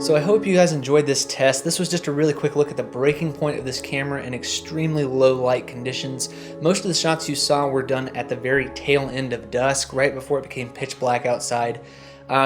So I hope you guys enjoyed this test. This was just a really quick look at the breaking point of this camera in extremely low light conditions. Most of the shots you saw were done at the very tail end of dusk, right before it became pitch black outside.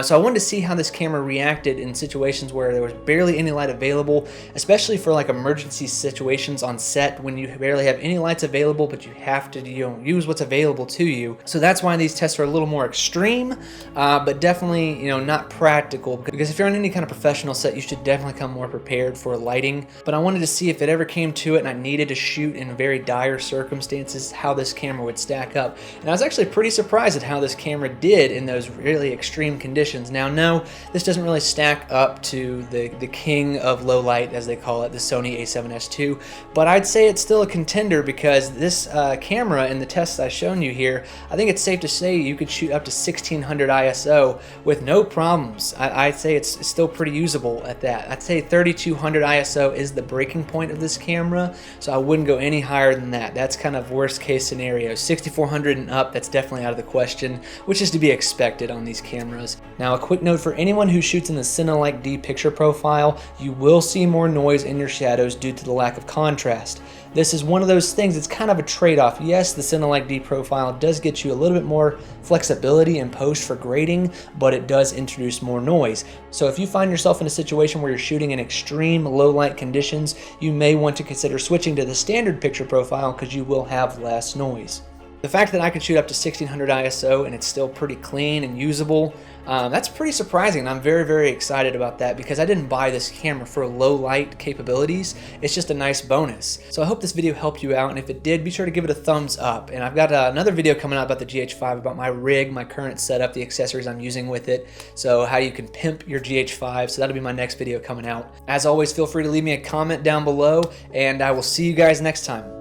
So I wanted to see how this camera reacted in situations where there was barely any light available, especially for like emergency situations on set when you barely have any lights available, but you have to use what's available to you. So that's why these tests are a little more extreme, but definitely not practical, because if you're on any kind of professional set, you should definitely come more prepared for lighting. But I wanted to see if it ever came to it and I needed to shoot in very dire circumstances, how this camera would stack up. And I was actually pretty surprised at how this camera did in those really extreme conditions. Now, no, this doesn't really stack up to the king of low light, as they call it, the Sony a7S II, but I'd say it's still a contender because this camera in the tests I've shown you here, I think it's safe to say you could shoot up to 1600 ISO with no problems. I'd say it's still pretty usable at that. I'd say 3200 ISO is the breaking point of this camera, so I wouldn't go any higher than that. That's kind of worst case scenario. 6400 and up, that's definitely out of the question, which is to be expected on these cameras. Now, a quick note for anyone who shoots in the Cine-Like D picture profile, you will see more noise in your shadows due to the lack of contrast. This is one of those things, it's kind of a trade-off. Yes, the Cine-Like D profile does get you a little bit more flexibility in post for grading, but it does introduce more noise. So if you find yourself in a situation where you're shooting in extreme low light conditions, you may want to consider switching to the standard picture profile because you will have less noise. The fact that I can shoot up to 1600 ISO and it's still pretty clean and usable, that's pretty surprising. I'm very, very excited about that because I didn't buy this camera for low light capabilities. It's just a nice bonus. So I hope this video helped you out, and if it did, be sure to give it a thumbs up. And I've got another video coming out about the GH5, about my rig, my current setup, the accessories I'm using with it, so how you can pimp your GH5. So that'll be my next video coming out. As always, feel free to leave me a comment down below, and I will see you guys next time.